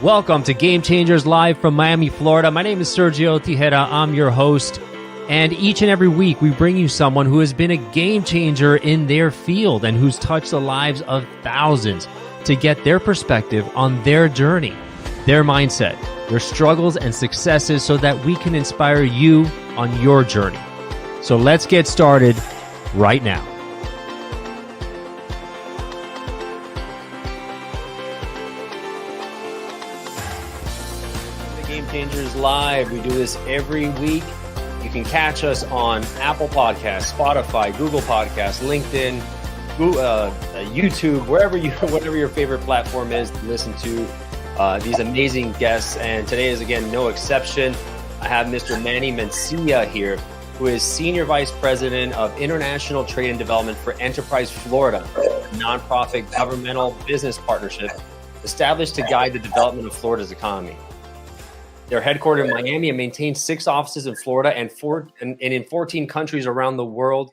Welcome to Game Changers Live from Miami, Florida. My name is Sergio Tigera. I'm your host. And each and every week, we bring you someone who has been a game changer in their field and who's touched the lives of thousands to get their perspective on their journey, their mindset, their struggles and successes so that we can inspire you on your journey. So let's get started right now. Gamechangers Live. We do this every week. You can catch us on Apple Podcasts, Spotify, Google Podcasts, LinkedIn, YouTube, whatever your favorite platform is to listen to these amazing guests. And today is again no exception. I have Mr. Manny Mencia here, who is Senior Vice President of International Trade and Development for Enterprise Florida, a nonprofit governmental business partnership established to guide the development of Florida's economy. They're headquartered in Miami and maintain 6 offices in Florida and in 14 countries around the world.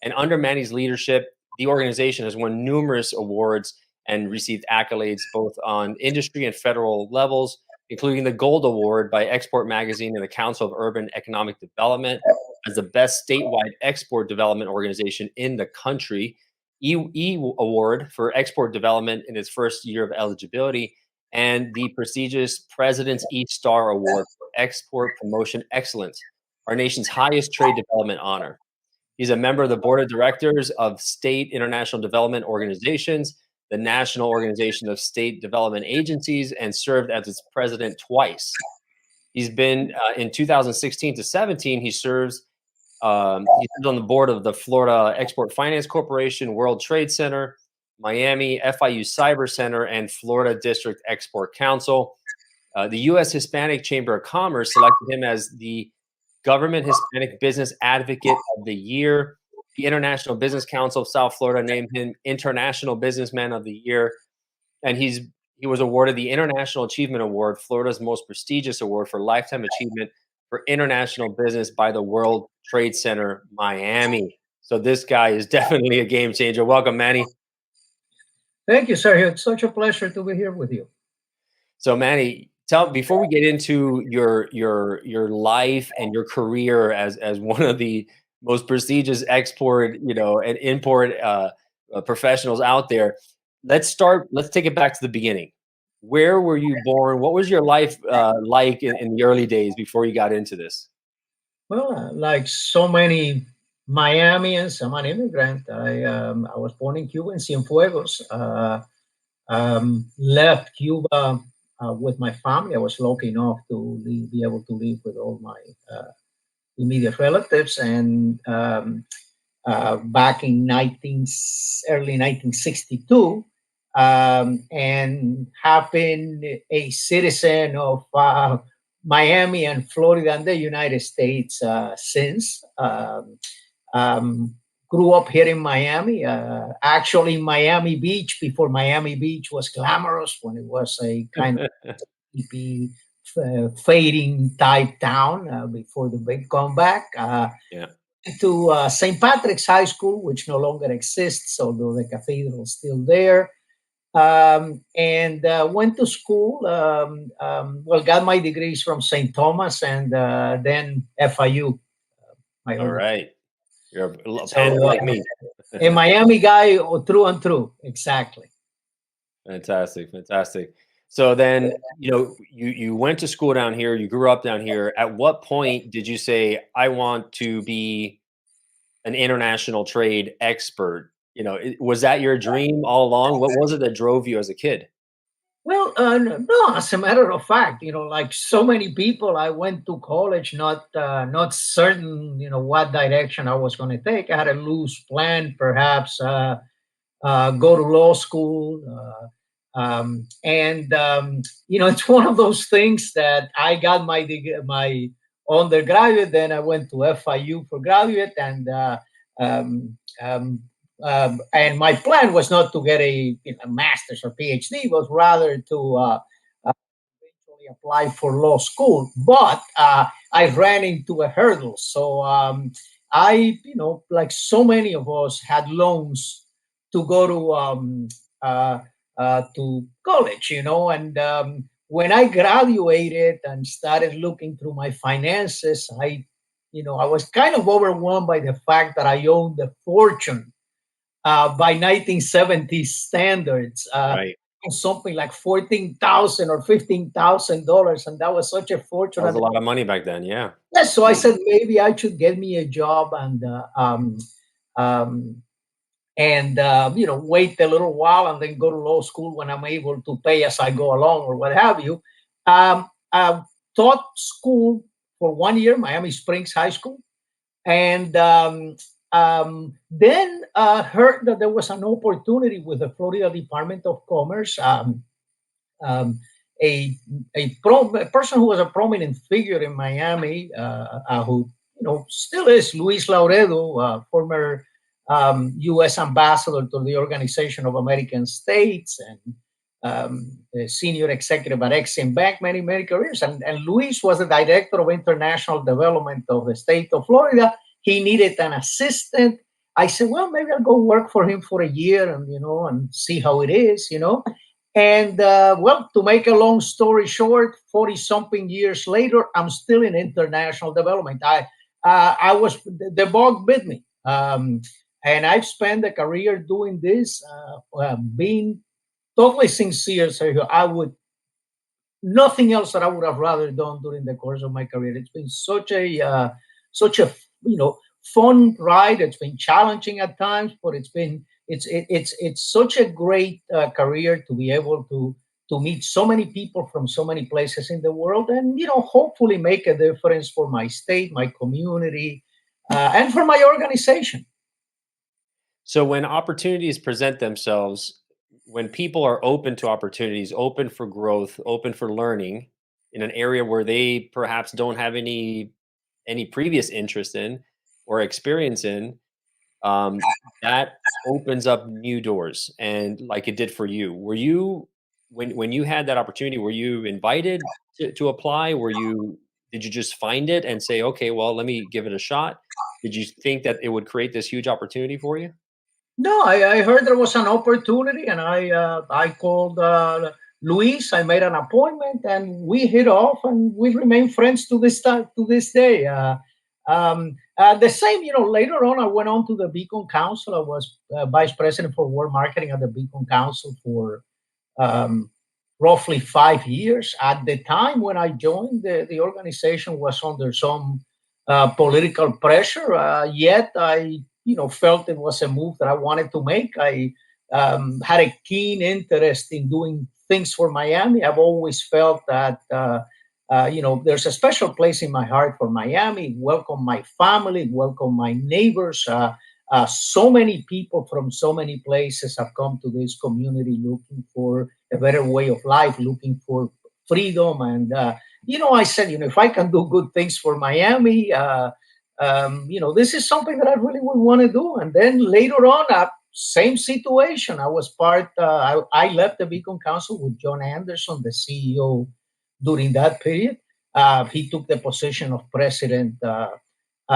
And under Manny's leadership, the organization has won numerous awards and received accolades both on industry and federal levels, including the Gold Award by Export Magazine and the Council of Urban Economic Development as the best statewide export development organization in the country, E Award for Export Development in its first year of eligibility, and the prestigious President's E-Star Award for Export Promotion Excellence, our nation's highest trade development honor. He's a member of the board of directors of State International Development Organizations, the National Organization of State Development Agencies, and served as its president twice. He's been, in 2016 to 17, he serves on the board of the Florida Export Finance Corporation, World Trade Center, Miami, FIU Cyber Center, and Florida District Export Council. The U.S. Hispanic Chamber of Commerce selected him as the Government Hispanic Business Advocate of the Year. The International Business Council of South Florida named him International Businessman of the Year. And he was awarded the International Achievement Award, Florida's most prestigious award for lifetime achievement for international business by the World Trade Center, Miami. So this guy is definitely a game changer. Welcome, Manny. Thank you, Sergio. It's such a pleasure to be here with you. So, Manny, before we get into your life and your career as one of the most prestigious export, and import professionals out there, let's take it back to the beginning. Where were you born? What was your life like in the early days before you got into this? Well, like so many Miamians, I'm an immigrant. I was born in Cuba in Cienfuegos. Left Cuba with my family. I was lucky enough to be able to live with all my immediate relatives. And back in early 1962, and have been a citizen of Miami and Florida and the United States since. Grew up here in Miami, actually Miami Beach, before Miami Beach was glamorous, when it was a kind of sleepy, fading type town before the big comeback. To St. Patrick's High School, which no longer exists, although the cathedral is still there. And went to school, got my degrees from St. Thomas and then FIU. All right. You're a fan like me. A Miami guy through and through. Exactly. Fantastic. So then, you went to school down here, you grew up down here. At what point did you say, I want to be an international trade expert? Was that your dream all along? What was it that drove you as a kid? Well, no, as a matter of fact, like so many people, I went to college not certain, what direction I was going to take. I had a loose plan, perhaps go to law school. It's one of those things that I got my undergraduate, then I went to FIU for graduate, and my plan was not to get a master's or PhD, but rather to eventually apply for law school. But I ran into a hurdle. So I, like so many of us, had loans to go to college, and when I graduated and started looking through my finances, I was kind of overwhelmed by the fact that I owned a fortune by 1970s standards, Right. something like $14,000 or $15,000, and that was such a That fortune. was And a lot of money back then. Yeah. yes, so I said maybe I should get me a job um, and wait a little while and then go to law school when I'm able to pay as I go along or what have you. I taught school for 1 year, Miami Springs High School, and then heard that there was an opportunity with the Florida Department of Commerce. Um, a a person who was a prominent figure in Miami, who still is Luis Lauredo, former U.S. ambassador to the Organization of American States and a senior executive at Exim Bank, many careers. And Luis was the director of international development of the state of Florida. He needed an assistant. I said, well, maybe I'll go work for him for a year and see how it is. And well, to make a long story short, 40 something years later, I'm still in international development. I was, the bug bit me. And I've spent a career doing this, being totally sincere, Sergio. Nothing else that I would have rather done during the course of my career. It's been such a fun ride. It's been challenging at times, but it's such a great career to be able to meet so many people from so many places in the world, and hopefully make a difference for my state, my community, and for my organization. So when opportunities present themselves, when people are open to opportunities, open for growth, open for learning in an area where they perhaps don't have any previous interest in or experience in, um, that opens up new doors, and like it did for you. Were you when you had that opportunity, were you invited to apply? Did you just find it and say, okay, well, let me give it a shot? Did you think that it would create this huge opportunity for you? No, I heard there was an opportunity, and I called Luis. I made an appointment, and we hit off, and we remain friends to this time, to this day. The same, later on, I went on to the Beacon Council. I was vice president for world marketing at the Beacon Council for um, roughly 5 years. At the time when I joined, the organization was under some political pressure. Yet I, felt it was a move that I wanted to make. I had a keen interest in doing things for Miami. I've always felt that. There's a special place in my heart for Miami. Welcome my family, welcome my neighbors. So many people from so many places have come to this community looking for a better way of life, looking for freedom. And, I said, if I can do good things for Miami, this is something that I really would want to do. And then later on, same situation. I was I left the Beacon Council with John Anderson, the CEO during that period. He took the position of president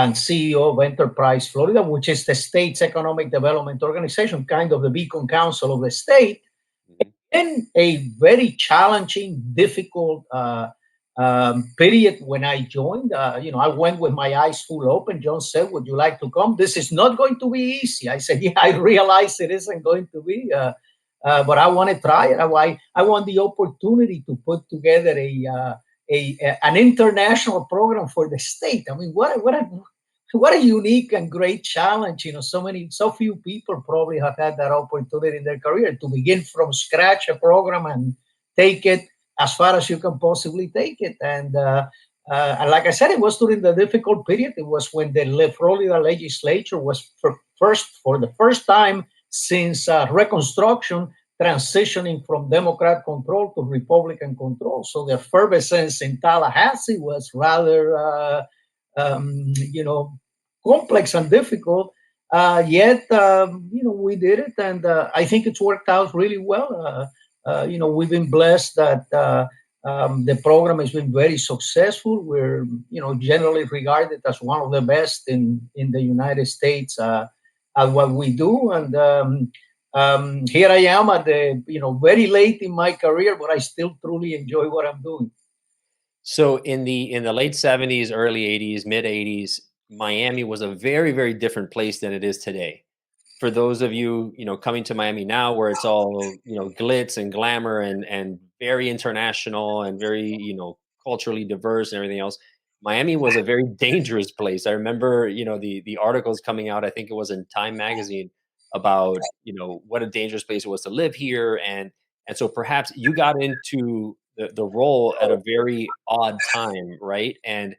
and CEO of Enterprise Florida, which is the state's economic development organization, kind of the Beacon Council of the state. Mhm. In a very challenging, difficult period when I joined. I went with my eyes full open. John said, "Would you like to come? This is not going to be easy." I said, "Yeah, I realize it isn't going to be, but I want to try it. I want the opportunity to put together an international program for the state. I mean, what a unique and great challenge. So few people probably have had that opportunity in their career to begin from scratch a program and take it as far as you can possibly take it. And like I said, it was during the difficult period. It was when the Florida legislature was for the first time since Reconstruction, transitioning from Democrat control to Republican control. So the effervescence in Tallahassee was rather, complex and difficult. Yet, we did it, and I think it's worked out really well. We've been blessed that the program has been very successful. We're, generally regarded as one of the best in the United States at what we do. And here I am at the very late in my career, but I still truly enjoy what I'm doing. So in the late 70s, early 80s, mid 80s, Miami was a very, very different place than it is today. For those of you, coming to Miami now where it's all, glitz and glamour and very international and very, culturally diverse and everything else, Miami was a very dangerous place. I remember, the articles coming out, I think it was in Time magazine about, what a dangerous place it was to live here and so perhaps you got into the role at a very odd time, right? And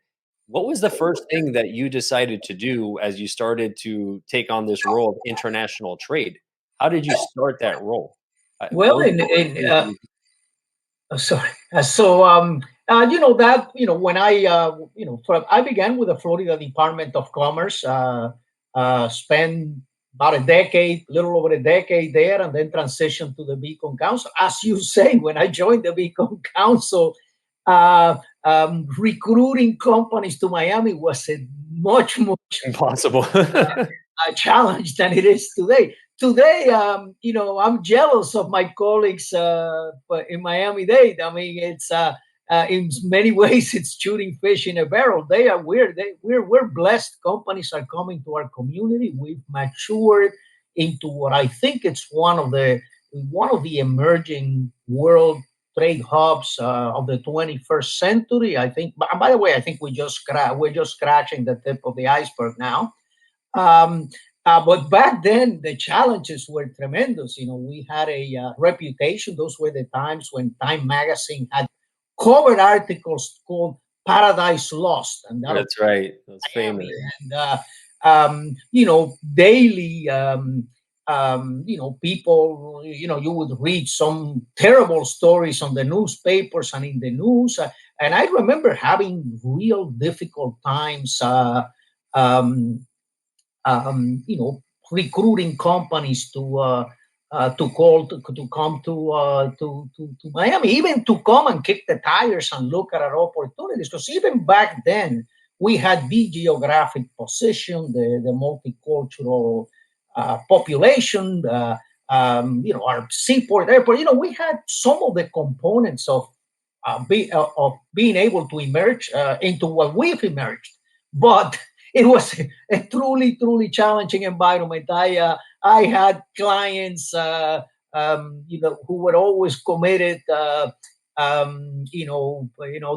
what was the first thing that you decided to do as you started to take on this role of international trade? How did you start that role? Well, What was the first thing that you sorry. That when I began with the Florida Department of Commerce, spent about a decade, little over a decade there, and then transitioned to the Beacon Council. As you say, when I joined the Beacon Council, uh, recruiting companies to Miami was a much impossible? challenge than it is today. Today, I'm jealous of my colleagues in Miami-Dade. I mean, it's in many ways it's shooting fish in a barrel. They are we're blessed. Companies are coming to our community. We've matured into what I think it's one of the emerging world trade hubs of the 21st century. I think. By the way, I think we're just scratching the tip of the iceberg now. Um, but back then, the challenges were tremendous. We had a reputation. Those were the times when Time Magazine had covered articles called "Paradise Lost," and that of That's right. That's Miami. famous. And daily, people, you would read some terrible stories on the newspapers and in the news. And I remember having real difficult times. Um, recruiting companies to come to Miami, even to come and kick the tires and look at our opportunities. Because even back then, we had the geographic position, the multicultural population, our seaport airport. We had some of the components of being able to emerge into what we've emerged, but it was a truly challenging environment. I had clients, who were always committed.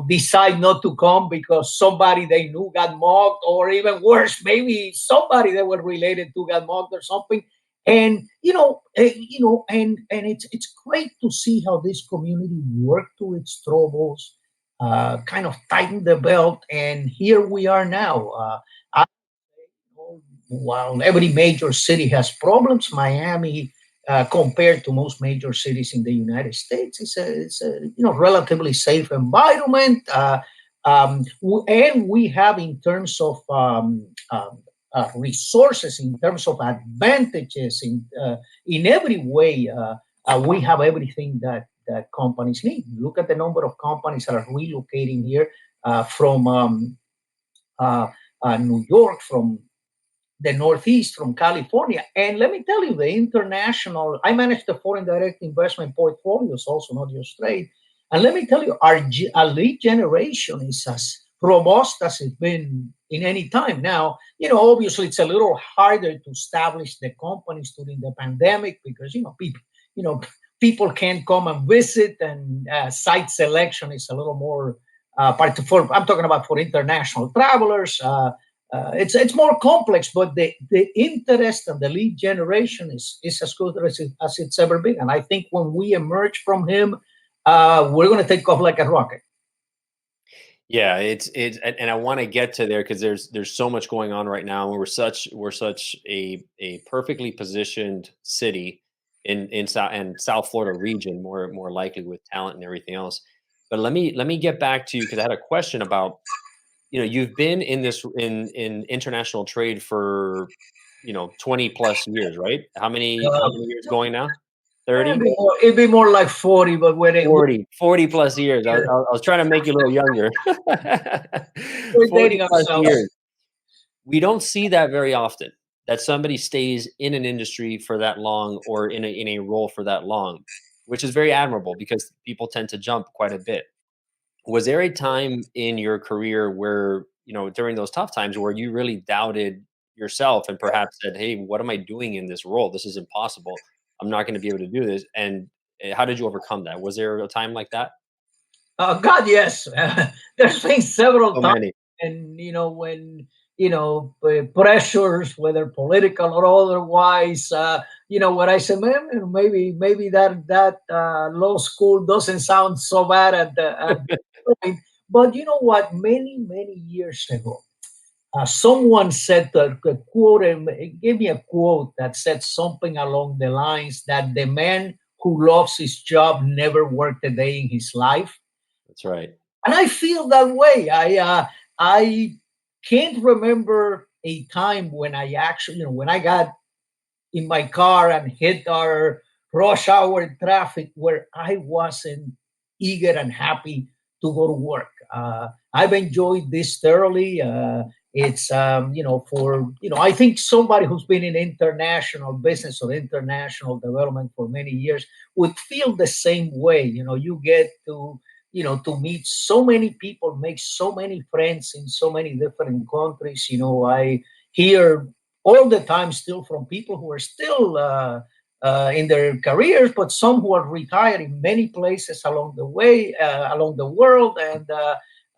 Decide not to come because somebody they knew got mugged, or even worse, maybe somebody they were related to got mugged or something. And and it's great to see how this community worked to its troubles, kind of tightened the belt, and here we are now. While every major city has problems, Miami, compared to most major cities in the United States, is a relatively safe environment. And we have, in terms of resources, in terms of advantages, in every way, we have everything that companies need. Look at the number of companies that are relocating here from New York, from the Northeast, from California. And let me tell you, I manage the foreign direct investment portfolios also, not just trade. And let me tell you, our lead generation is as robust as it's been in any time. Now, obviously it's a little harder to establish the companies during the pandemic because, people can't come and visit, and site selection is a little more, I'm talking about for international travelers. It's more complex, but the interest and the lead generation is as good as it's ever been. And I think when we emerge from him, we're going to take off like a rocket. Yeah, it's and I want to get to there because there's so much going on right now. We're such a perfectly positioned city in South Florida region, more likely with talent and everything else. But let me get back to you because I had a question about, you've been in this in international trade for 20 plus years, right? How many years going now? 30? It'd be more like 40, but Forty plus years. I was trying to make you a little younger. we're 40 dating plus ourselves. years. We don't see that very often. that somebody stays in an industry for that long or in a role for that long, which is very admirable because people tend to jump quite a bit. Was there a time in your career where, during those tough times where you really doubted yourself and perhaps said, "Hey, what am I doing in this role? This is impossible. I'm not going to be able to do this." And how did you overcome that? Was there a time like that? God, yes. There's been several So times, many. and when pressures, whether political or otherwise, when I say, man, maybe that law school doesn't sound so bad at the point. But you know what? Many years ago, someone said a quote, and it gave me a quote that said something along the lines that the man who loves his job never worked a day in his life. That's right. And I feel that way. I can't remember a time when I actually, when I got in my car and hit our rush hour traffic where I wasn't eager and happy to go to work. I've enjoyed this thoroughly. It's for I think somebody who's been in international business or international development for many years would feel the same way. You get to meet so many people, make so many friends in so many different countries. I hear all the time still from people who are still in their careers, but some who are retired in many places along the way, along the world, and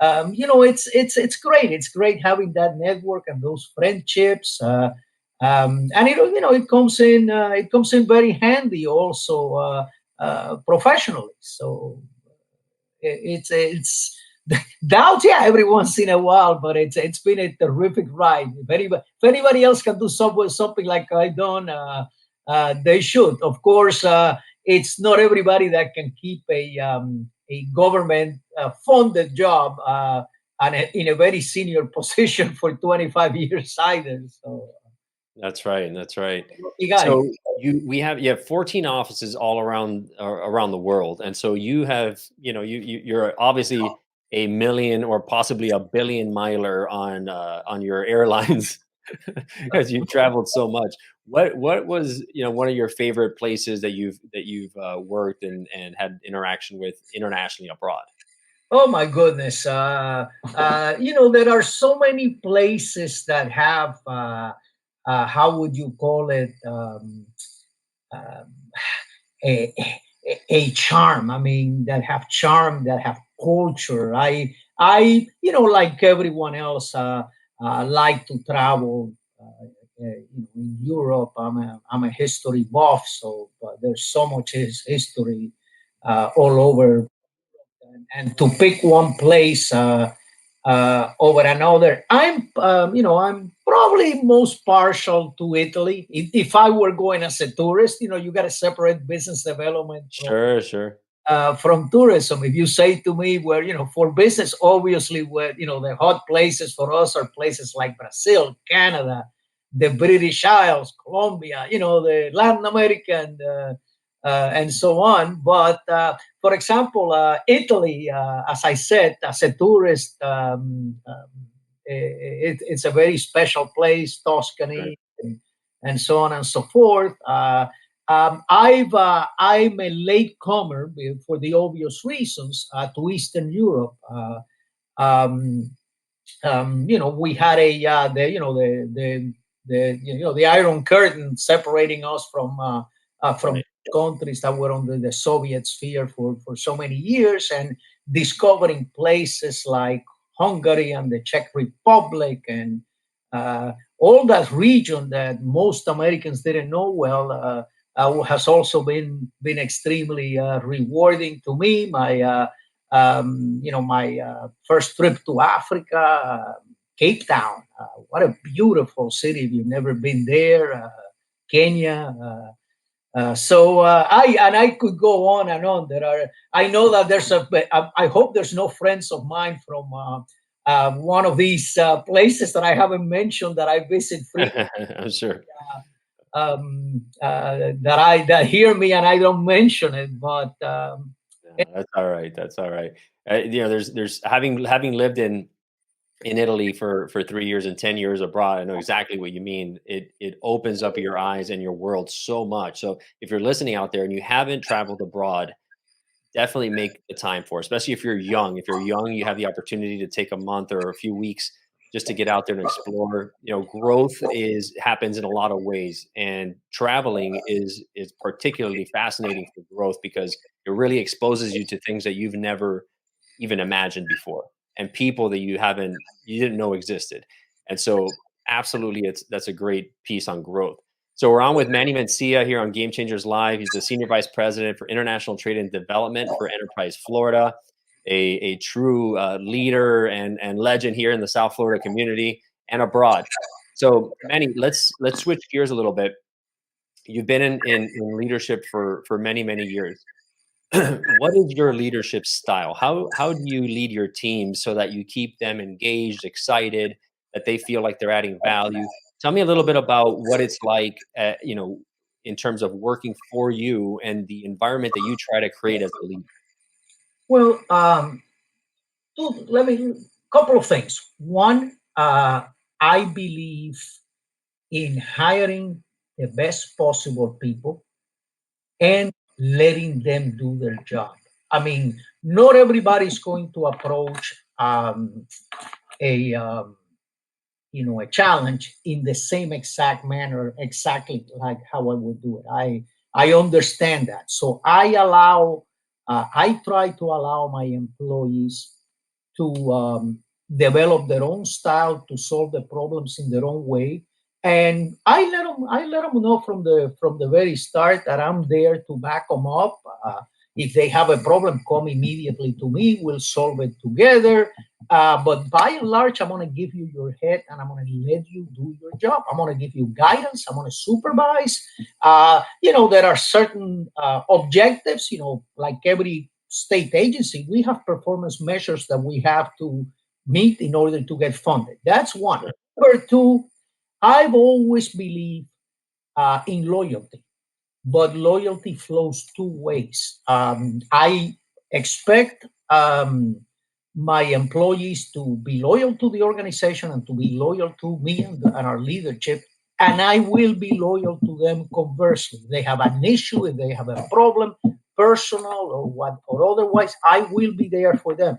it's great. It's great having that network and those friendships. And it comes in very handy also professionally. So it's doubt, yeah, every once in a while, but it's been a terrific ride. If anybody else can do something like I done, they should. Of course, it's not everybody that can keep a government funded job and in a very senior position for 25 years either. So That's right, that's right. you guys. So you have 14 offices all around the world, and so you have you're obviously a million or possibly a billion miler on your airlines because you've traveled so much. What was one of your favorite places that you've worked and had interaction with internationally abroad? Oh my goodness. There are so many places that have, how would you call it, um, a, a charm. I mean, that have charm, that have culture. Like everyone else, like to travel. In Europe, I'm a history buff, so there's so much history all over, and to pick one place over another, I'm probably most partial to Italy. If I were going as a tourist, you got to separate business development Sure, sure. from tourism. If you say to me, where for business, obviously, where the hot places for us are places like Brazil, Canada, the British Isles, Colombia, the Latin American, and so on. But for example, Italy, as I said, as a tourist, it's a very special place, Right. Tuscany, and so on and so forth. I'm a latecomer for the obvious reasons to Eastern Europe. Um, we had the Iron Curtain separating us from Right. countries that were under the Soviet sphere for so many years, and discovering places like Hungary and the Czech Republic and all that region that most Americans didn't know well. Has also been extremely rewarding to me. My first trip to Africa, Cape Town. What a beautiful city! If you've never been there, Kenya. I could go on and on. I know that I hope there's no friends of mine from one of these places that I haven't mentioned that I visit frequently, I'm sure. that hear me and I don't mention it. But No, that's all right. That's all right. There's having lived in in Italy for 3 years and 10 years abroad. I know exactly what you mean. It opens up your eyes and your world so much. So if you're listening out there and you haven't traveled abroad, definitely make the time for it, especially if you're young. If you're young, you have the opportunity to take a month or a few weeks just to get out there and explore. Growth is happens in a lot of ways, and traveling is particularly fascinating for growth because it really exposes you to things that you've never even imagined before, and people that you didn't know existed. And so, absolutely, that's a great piece on growth. So we're on with Manny Mencia here on Game Changers Live. He's the Senior Vice President for International Trade and Development for Enterprise Florida, a true leader and legend here in the South Florida community and abroad. So Manny, let's switch gears a little bit. You've been in leadership for many years. What is your leadership style? How do you lead your team so that you keep them engaged, excited, that they feel like they're adding value? Tell me a little bit about what it's like, in terms of working for you and the environment that you try to create as a leader. Well, let me couple of things. One, I believe in hiring the best possible people and letting them do their job. I mean, not everybody is going to approach a a challenge in the same exact manner, exactly like how I would do it. I understand that, so I try to allow my employees to develop their own style to solve the problems in their own way. And I let them know from the very start that I'm there to back them up. If they have a problem, come immediately to me. We'll solve it together. But by and large, I'm going to give you your head and I'm going to let you do your job. I'm going to give you guidance. I'm going to supervise. There are certain objectives, like every state agency, we have performance measures that we have to meet in order to get funded. That's one. Number two, I've always believed in loyalty, but loyalty flows two ways. I expect my employees to be loyal to the organization and to be loyal to me and our leadership. And I will be loyal to them conversely. If they have an issue, if they have a problem, personal or otherwise, I will be there for them.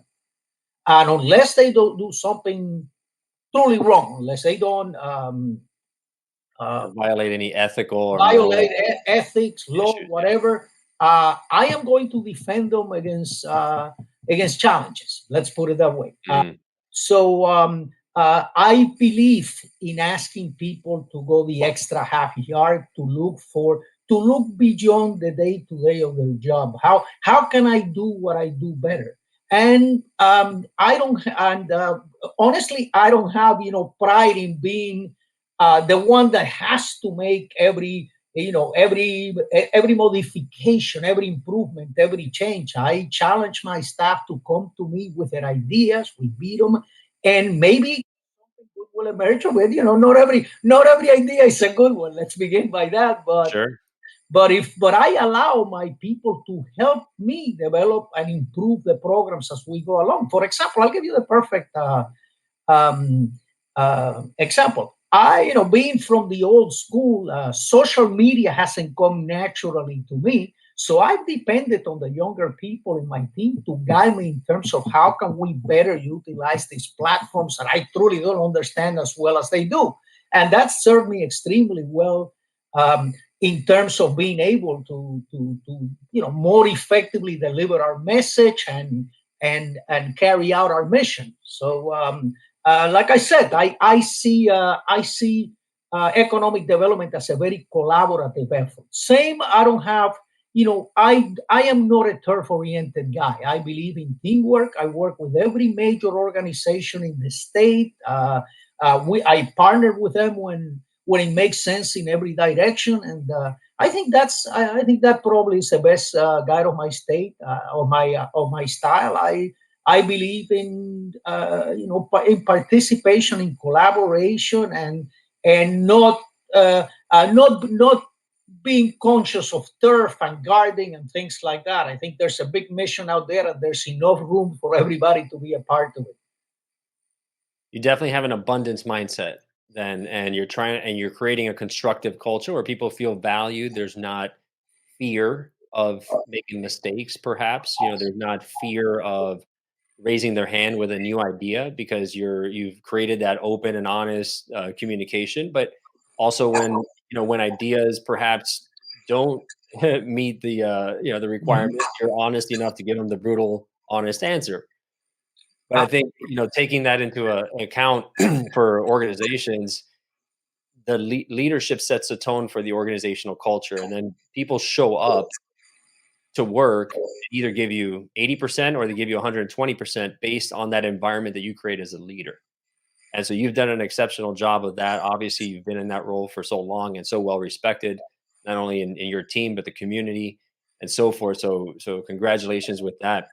And unless they don't do something truly wrong, unless they don't Violate any ethical or violate moral ethics, law, issues. whatever, I am going to defend them against challenges. Let's put it that way. Mm, I believe in asking people to go the extra half yard to look beyond the day to day of their job. How can I do what I do better? And I don't, and honestly, I don't have pride in being the one that has to make every modification, every improvement, every change. I challenge my staff to come to me with their ideas. We beat them, and maybe something good will emerge of it. Not every idea is a good one. Let's begin by that. But sure. but I allow my people to help me develop and improve the programs as we go along. For example, I'll give you the perfect um, example. Being from the old school, social media hasn't come naturally to me. So I've depended on the younger people in my team to guide me in terms of how can we better utilize these platforms that I truly don't understand as well as they do. And that served me extremely well in terms of being able to more effectively deliver our message and carry out our mission. So like I said, I see economic development as a very collaborative effort. Same, I don't have, I am not a turf-oriented guy. I believe in teamwork. I work with every major organization in the state. I partner with them when it makes sense in every direction, and I think that probably is the best guide of my state of my style. I believe in in participation, in collaboration, and not being conscious of turf and guarding and things like that. I think there's a big mission out there, and there's enough room for everybody to be a part of it. You definitely have an abundance mindset then, and you're creating a constructive culture where people feel valued. There's not fear of making mistakes, perhaps. There's not fear of raising their hand with a new idea because you've created that open and honest communication. But also when ideas perhaps don't meet the Mhm. requirements, you're honest enough to give them the brutal, honest answer. But I think taking that into account for organizations, the leadership sets a tone for the organizational culture, and then people show up to work and either give you 80% or they give you 120% based on that environment that you create as a leader. And so you've done an exceptional job of that. Obviously, you've been in that role for so long and so well respected, not only in your team, but the community and so forth. So congratulations with that.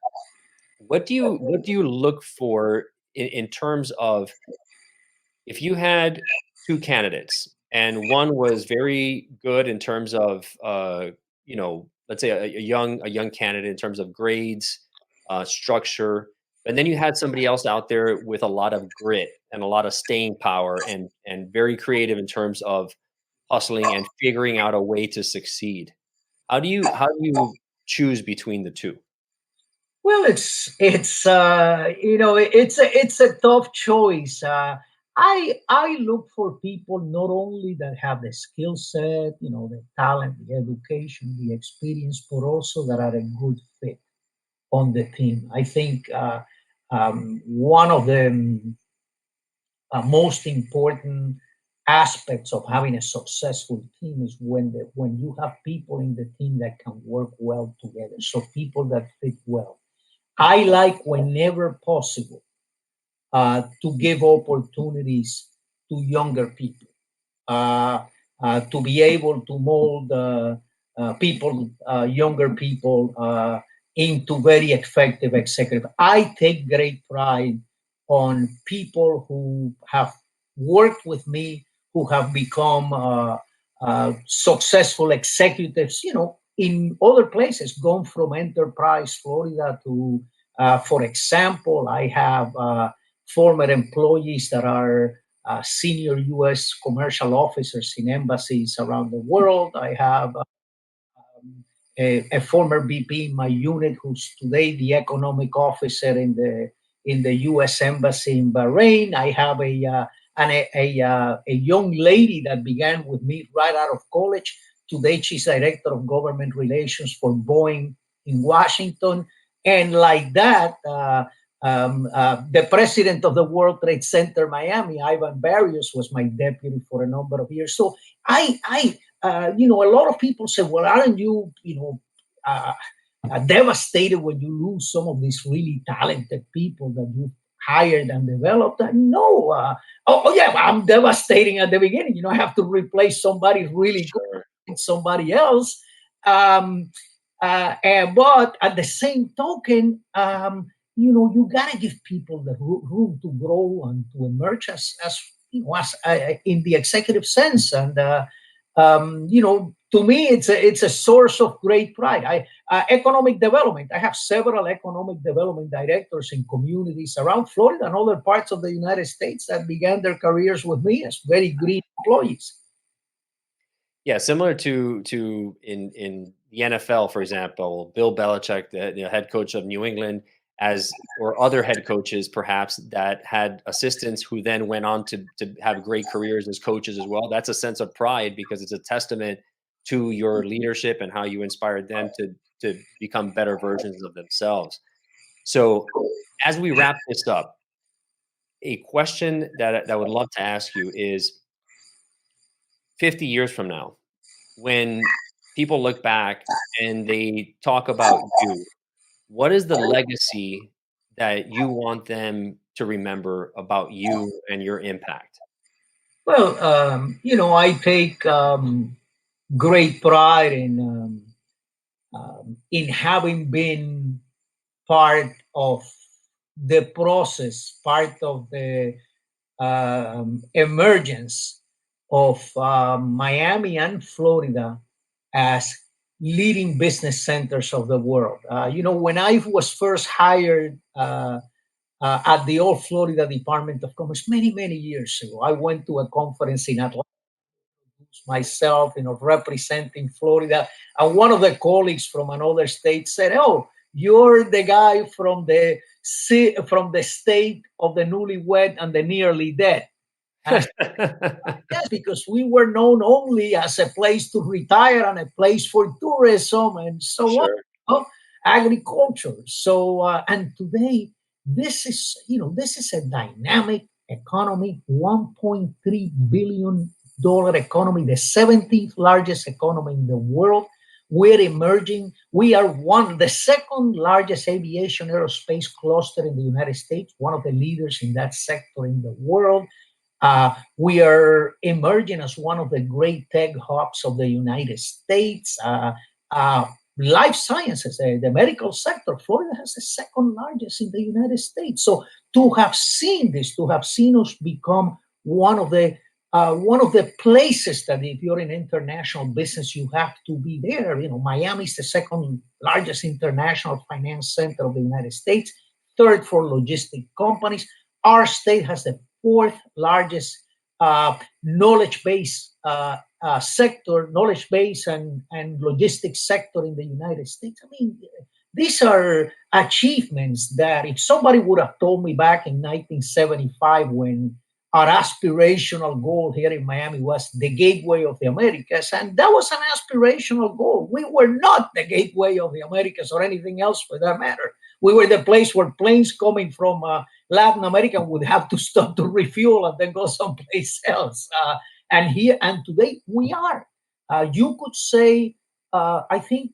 What do you look for in terms of if you had two candidates and one was very good in terms of let's say a young candidate in terms of grades, structure, and then you had somebody else out there with a lot of grit and a lot of staying power and very creative in terms of hustling and figuring out a way to succeed. How do you choose between the two? Well, it's a tough choice. I look for people not only that have the skill set, the talent, the education, the experience, but also that are a good fit on the team. I think one of the most important aspects of having a successful team is when you have people in the team that can work well together. So people that fit well. I like whenever possible to give opportunities to younger people, to be able to mold younger people into very effective executive. I take great pride on people who have worked with me, who have become successful executives, in other places, gone from Enterprise, Florida to, for example, I have former employees that are senior U.S. commercial officers in embassies around the world. I have a former VP in my unit who's today the economic officer in the U.S. Embassy in Bahrain. I have a young lady that began with me right out of college. Today, she's director of government relations for Boeing in Washington. And like that, the president of the World Trade Center Miami, Ivan Barrios, was my deputy for a number of years. So a lot of people say, well, aren't you, uh, devastated when you lose some of these really talented people that you hired and developed? No. Yeah, I'm devastating at the beginning. I have to replace somebody really good Sure. with somebody else. Um, but at the same token, you got to give people the room to grow and to emerge as in the executive sense. And to me, it's a source of great pride. Economic development. I have several economic development directors in communities around Florida and other parts of the United States that began their careers with me as very green employees. Yeah, similar to in the NFL, for example, Bill Belichick, the head coach of New England, as or other head coaches perhaps that had assistants who then went on to have great careers as coaches as well. That's a sense of pride because it's a testament to your leadership and how you inspired them to become better versions of themselves. So, as we wrap this up, a question that I would love to ask you is 50 years from now, when people look back and they talk about you, what is the legacy that you want them to remember about you and your impact? Well, I take great pride in having been part of the process, part of the emergence of Miami and Florida as leading business centers of the world. When I was first hired at the old Florida Department of Commerce many years ago. I went to a conference in Atlanta myself, representing Florida, and one of the colleagues from another state said, "Oh, you're the guy from the state of the newlywed and the nearly dead." And I said, yes, because we were known only as a place to retire and a place for tourism and so on, Sure. agriculture. So, and today, this is a dynamic economy, $1.3 billion economy, the 17th largest economy in the world. We're emerging. We are the second largest aviation aerospace cluster in the United States, one of the leaders in that sector in the world. We are emerging as one of the great tech hubs of the United States. Life sciences, the medical sector, Florida has the second largest in the United States. So to have seen this, to have seen us become one of the places that if you're in international business, you have to be there. Miami is the second largest international finance center of the United States, third for logistic companies. Our state has the fourth largest knowledge base sector, knowledge base and logistics sector in the United States. I mean, these are achievements that if somebody would have told me back in 1975 when our aspirational goal here in Miami was the gateway of the Americas, and that was an aspirational goal. We were not the gateway of the Americas or anything else for that matter. We were the place where planes coming from Latin America would have to stop to refuel and then go someplace else. And today we are. You could say, I think,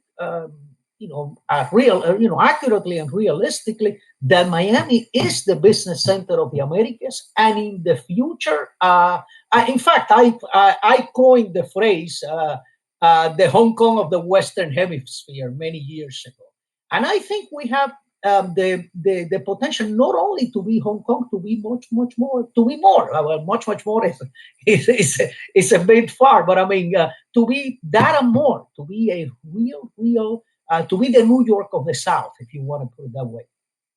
accurately and realistically, that Miami is the business center of the Americas, and in the future, in fact, I coined the phrase "the Hong Kong of the Western Hemisphere" many years ago, and I think we have the potential not only to be Hong Kong, to be much more, to be more. Well, much more is a bit far, but I mean to be that and more, to be a real. To be the New York of the South, if you want to put it that way,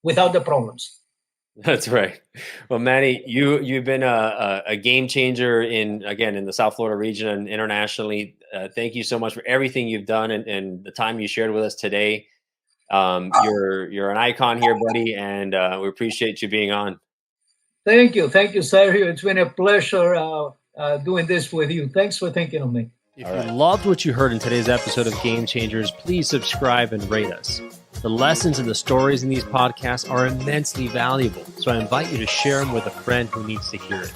without the problems. That's right. Well, Manny, you've been a game changer in the South Florida region and internationally. Thank you so much for everything you've done and the time you shared with us today. You're an icon here, buddy, and we appreciate you being on. Thank you, Sergio. It's been a pleasure doing this with you. Thanks for thinking of me. If you loved what you heard in today's episode of Game Changers, please subscribe and rate us. The lessons and the stories in these podcasts are immensely valuable, so I invite you to share them with a friend who needs to hear it.